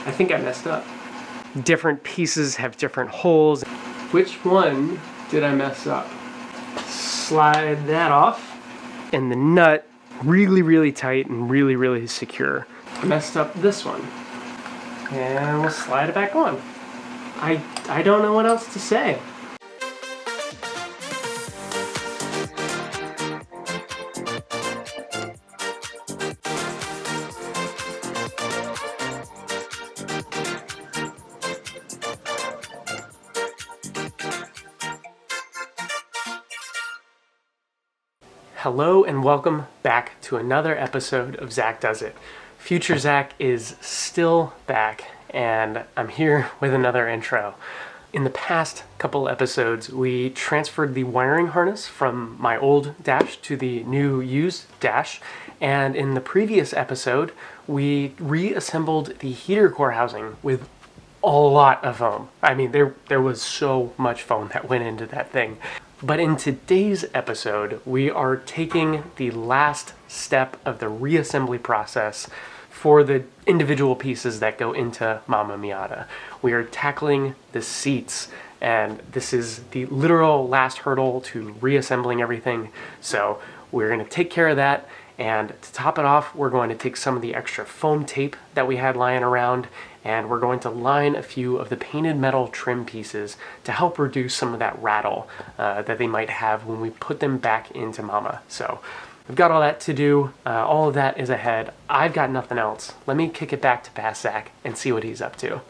I think I messed up. Different pieces have different holes. Which one did I mess up? Slide that off. And the nut, really tight and really secure. I messed up this one. And we'll slide it back on. I don't know what else to say. Hello and welcome back to another episode of Zach Does It. Future Zach is still back and I'm here with another intro. In the past couple episodes, we transferred the wiring harness from my old dash to the new used dash, and in the previous episode, we reassembled the heater core housing with a lot of foam. I mean, there was so much foam that went into that thing. But in today's episode, we are taking the last step of the reassembly process for the individual pieces that go into Mama Miata. We are tackling the seats, and this is the literal last hurdle to reassembling everything. So we're going to take care of that, and to top it off, we're going to take some of the extra foam tape that we had lying around, and we're going to line a few of the painted metal trim pieces to help reduce some of that rattle that they might have when we put them back into Mama. So we've got all that to do. All of that is ahead. I've got nothing else. Let me kick it back to Past Zach and see what he's up to.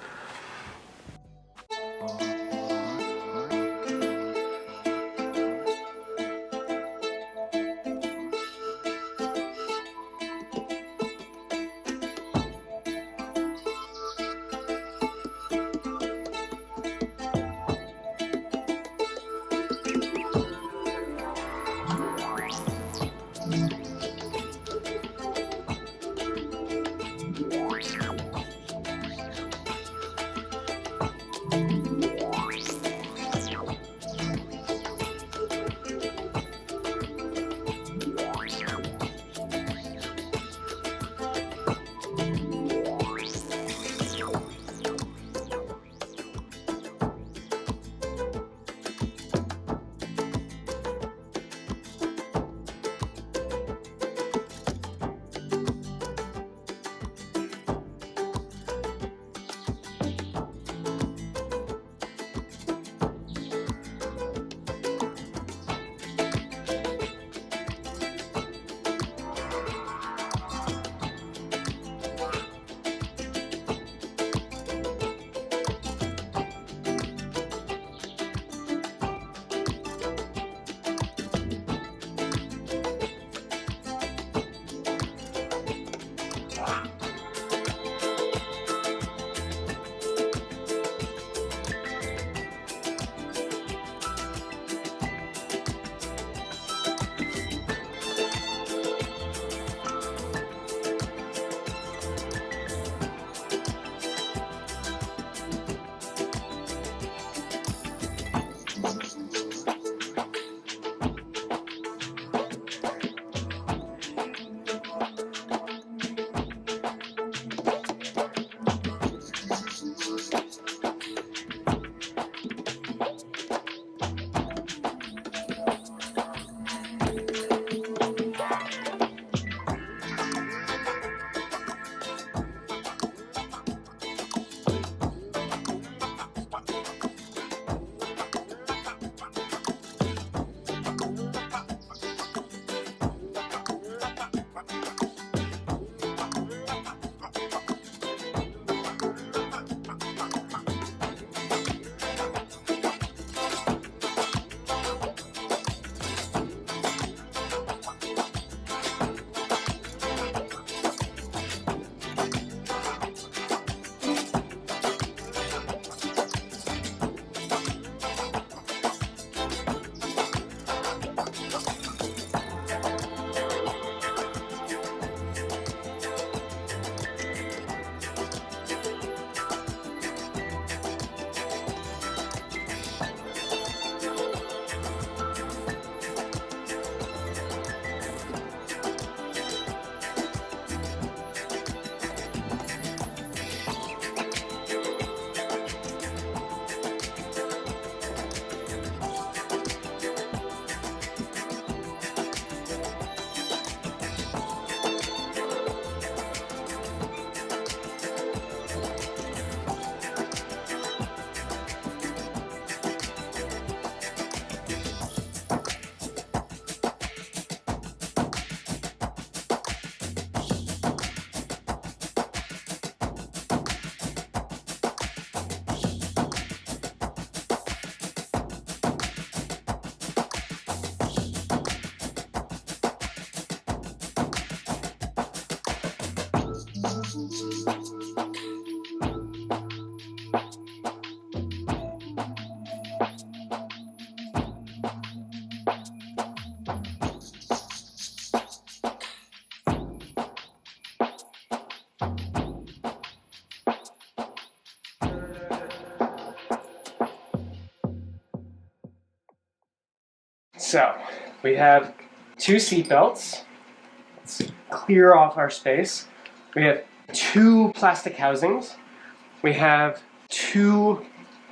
So we have 2 seat belts. Let's clear off our space. We have 2 plastic housings. We have 2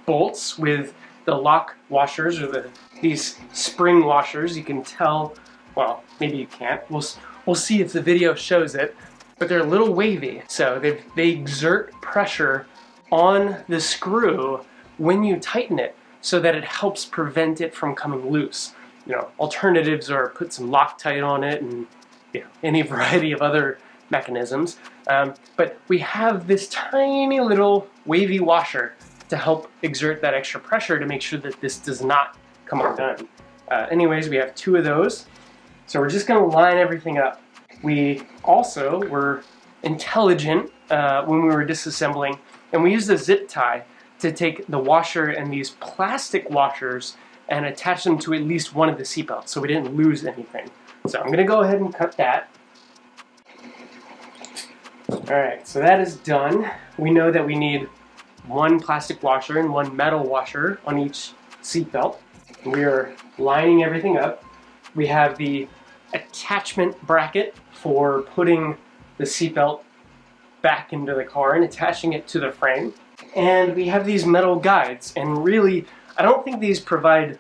bolts with the lock washers, or these spring washers. You can tell, well, maybe you can't. We'll see if the video shows it, but they're a little wavy. So they exert pressure on the screw when you tighten it so that it helps prevent it from coming loose. Alternatives are put some Loctite on it and any variety of other mechanisms. But we have this tiny little wavy washer to help exert that extra pressure to make sure that this does not come undone. Anyways, we have 2 of those. So we're just going to line everything up. We also were intelligent when we were disassembling, and we used a zip tie to take the washer and these plastic washers and attach them to at least one of the seatbelts so we didn't lose anything. So I'm going to go ahead and cut that. Alright, so that is done. We know that we need 1 plastic washer and 1 metal washer on each seatbelt. We are lining everything up. We have the attachment bracket for putting the seatbelt back into the car and attaching it to the frame. And we have these metal guides, and really, I don't think these provide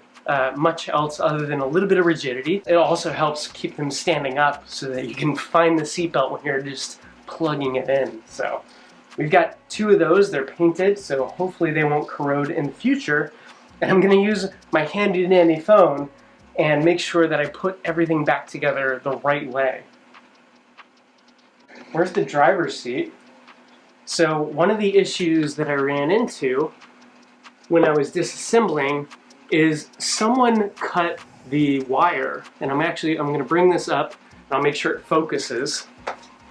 much else other than a little bit of rigidity. It also helps keep them standing up so that you can find the seatbelt when you're just plugging it in. So we've got 2 of those. They're painted, so hopefully they won't corrode in the future. And I'm going to use my handy dandy phone and make sure that I put everything back together the right way. Where's the driver's seat? So one of the issues that I ran into when I was disassembling is someone cut the wire, and I'm going to bring this up and I'll make sure it focuses.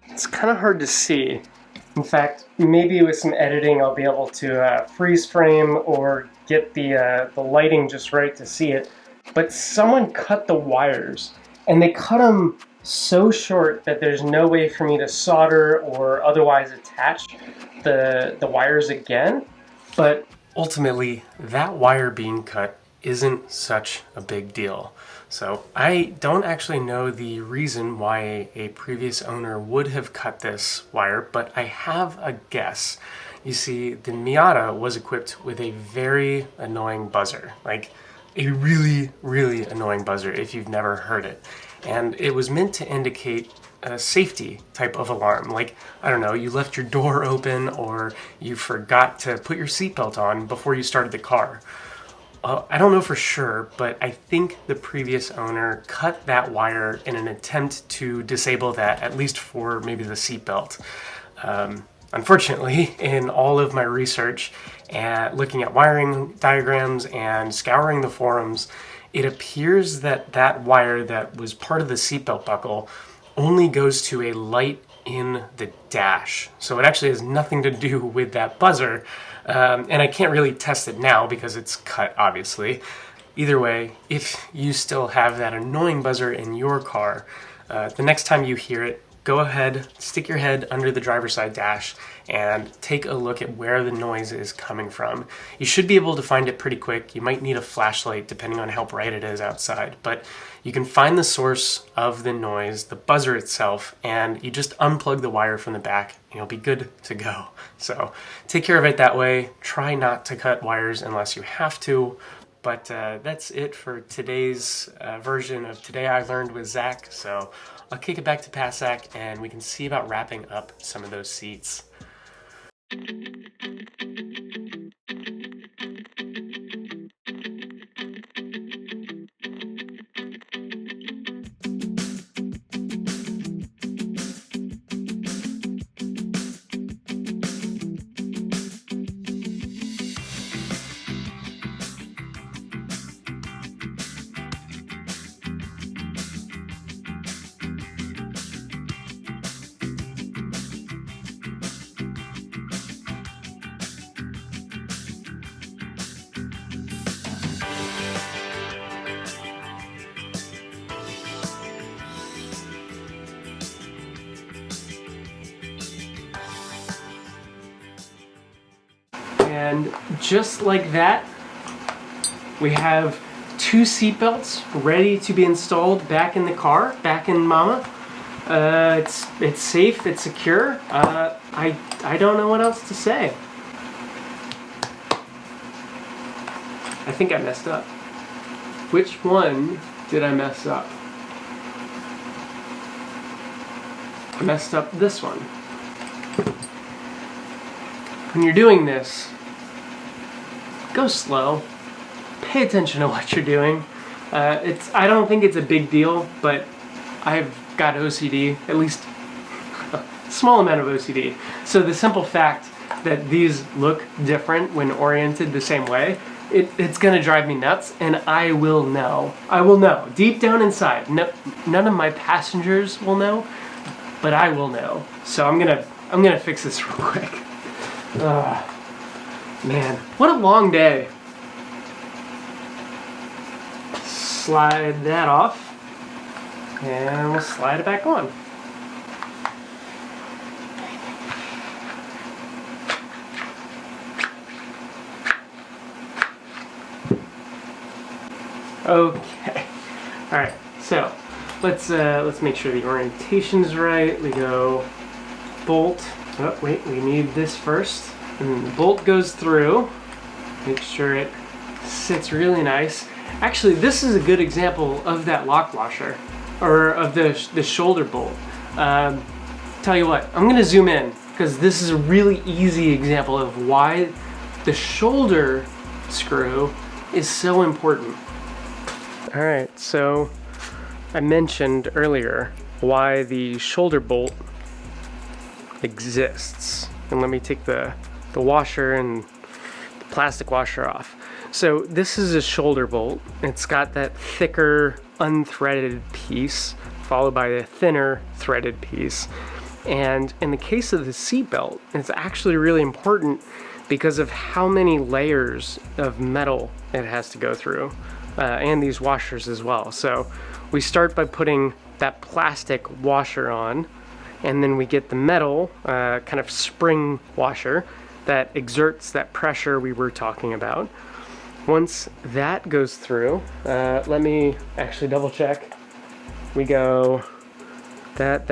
It's kind of hard to see. In fact, maybe with some editing I'll be able to freeze frame or get the lighting just right to see it. But someone cut the wires, and they cut them so short that there's no way for me to solder or otherwise attach the wires again. But ultimately, that wire being cut isn't such a big deal. So I don't actually know the reason why a previous owner would have cut this wire, but I have a guess. You see, the Miata was equipped with a very annoying buzzer, like a really, really annoying buzzer if you've never heard it. And it was meant to indicate a safety type of alarm, like, I don't know, you left your door open or you forgot to put your seatbelt on before you started the car. I don't know for sure, but I think the previous owner cut that wire in an attempt to disable that, at least for maybe the seatbelt. Unfortunately, in all of my research and looking at wiring diagrams and scouring the forums, it appears that that wire that was part of the seatbelt buckle only goes to a light in the dash. So it actually has nothing to do with that buzzer. And I can't really test it now because it's cut, obviously. Either way, if you still have that annoying buzzer in your car, the next time you hear it, go ahead, stick your head under the driver's side dash and take a look at where the noise is coming from. You should be able to find it pretty quick. You might need a flashlight depending on how bright it is outside, but you can find the source of the noise, the buzzer itself, and you just unplug the wire from the back and you'll be good to go. So take care of it that way. Try not to cut wires unless you have to. But that's it for today's version of Today I Learned with Zach. So I'll kick it back to Pat Zach and we can see about wrapping up some of those seats. And just like that, we have 2 seat belts ready to be installed back in the car, back in Mama. It's safe, it's secure. I don't know what else to say. I think I messed up. Which one did I mess up? I messed up this one. When you're doing this, go slow. Pay attention to what you're doing. I don't think it's a big deal, but I've got OCD, at least a small amount of OCD. So the simple fact that these look different when oriented the same way, it's gonna drive me nuts, and I will know. Deep down inside. None of my passengers will know, but I will know. So I'm gonna fix this real quick. Man, what a long day. Slide that off, and we'll slide it back on. Okay. All right. So let's make sure the orientation's right. We go bolt. Oh wait, we need this first. And the bolt goes through. Make sure it sits really nice. Actually, this is a good example of that lock washer, or of the shoulder bolt. Tell you what, I'm gonna zoom in because this is a really easy example of why the shoulder screw is so important. All right, so I mentioned earlier why the shoulder bolt exists. And let me take the washer and the plastic washer off. So this is a shoulder bolt. It's got that thicker unthreaded piece followed by a thinner threaded piece. And in the case of the seatbelt, it's actually really important because of how many layers of metal it has to go through. And these washers as well. So we start by putting that plastic washer on, and then we get the metal kind of spring washer that exerts that pressure we were talking about. Once that goes through, let me actually double check. We go that.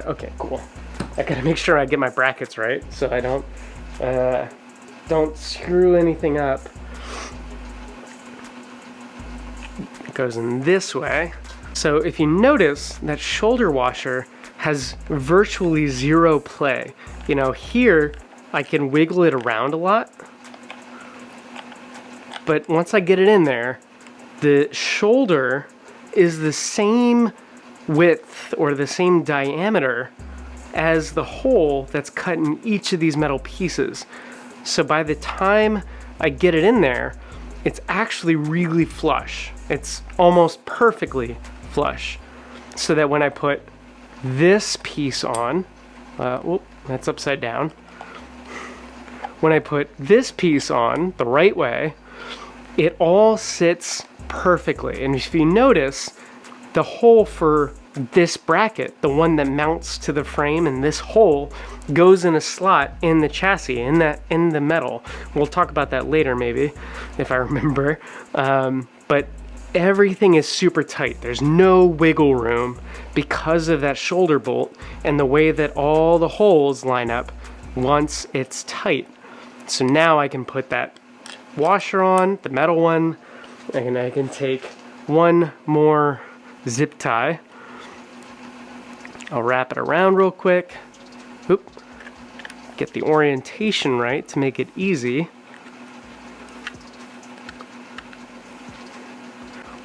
Okay, cool. I gotta make sure I get my brackets right so I don't screw anything up. It goes in this way. So if you notice, that shoulder washer has virtually zero play. You know, here I can wiggle it around a lot, but once I get it in there, the shoulder is the same width or the same diameter as the hole that's cut in each of these metal pieces. So by the time I get it in there, it's actually really flush. It's almost perfectly flush. So that when I put this piece on, that's upside down. When I put this piece on the right way, it all sits perfectly. And if you notice, the hole for this bracket, the one that mounts to the frame, and this hole goes in a slot in the chassis, in the metal. We'll talk about that later maybe, if I remember. But everything is super tight. There's no wiggle room because of that shoulder bolt and the way that all the holes line up once it's tight. So now I can put that washer on, the metal one, and I can take one more zip tie. I'll wrap it around real quick. Oop. Get the orientation right to make it easy.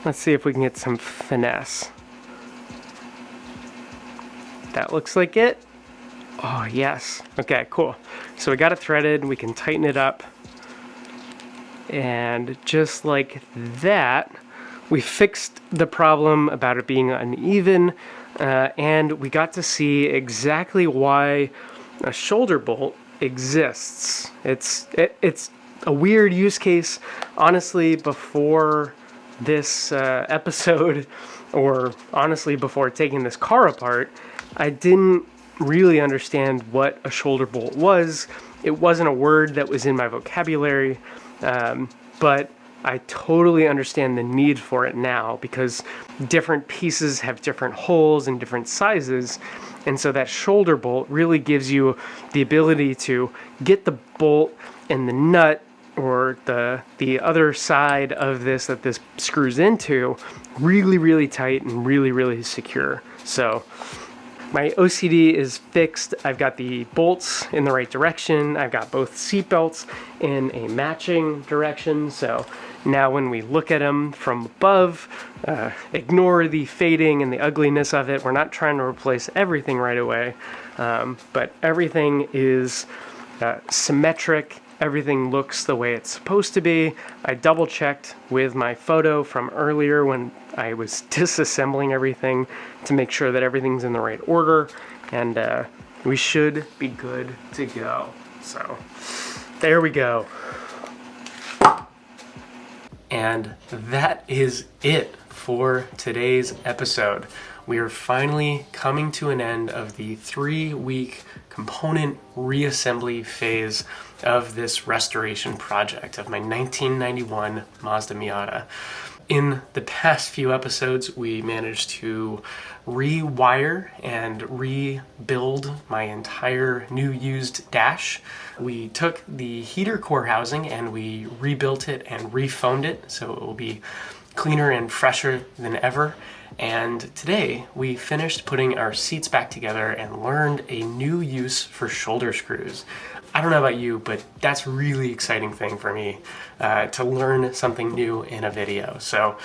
Let's see if we can get some finesse. That looks like it. Oh, yes. Okay, cool. So we got it threaded. We can tighten it up. And just like that, we fixed the problem about it being uneven. And we got to see exactly why a shoulder bolt exists. It's a weird use case. Honestly, before this episode, or honestly before taking this car apart, I didn't really understand what a shoulder bolt was It wasn't a word that was in my vocabulary, but I totally understand the need for it now because different pieces have different holes and different sizes. And so that shoulder bolt really gives you the ability to get the bolt and the nut or the other side of this that this screws into really, really tight and really, really secure. So my OCD is fixed. I've got the bolts in the right direction. I've got both seat belts in a matching direction. So now when we look at them from above, ignore the fading and the ugliness of it. We're not trying to replace everything right away, but everything is symmetric. Everything looks the way it's supposed to be. I double checked with my photo from earlier when I was disassembling everything to make sure that everything's in the right order, and we should be good to go. So there we go. And that is it for today's episode. We are finally coming to an end of the 3-week component reassembly phase of this restoration project of my 1991 Mazda Miata. In the past few episodes, we managed to rewire and rebuild my entire new used dash. We took the heater core housing and we rebuilt it and refoamed it so it will be cleaner and fresher than ever. And today we finished putting our seats back together and learned a new use for shoulder screws. I don't know about you, but that's a really exciting thing for me, to learn something new in a video. So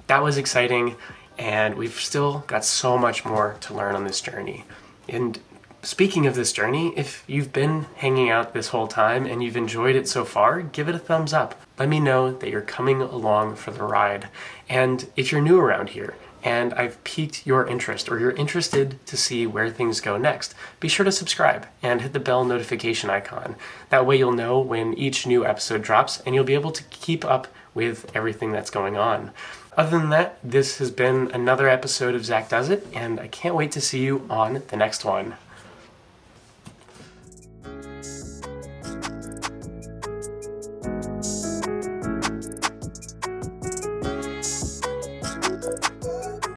that was exciting, and we've still got so much more to learn on this journey. And speaking of this journey, if you've been hanging out this whole time and you've enjoyed it so far, give it a thumbs up. Let me know that you're coming along for the ride. And if you're new around here, and I've piqued your interest or you're interested to see where things go next, be sure to subscribe and hit the bell notification icon. That way you'll know when each new episode drops and you'll be able to keep up with everything that's going on. Other than that, this has been another episode of Zach Does It, and I can't wait to see you on the next one.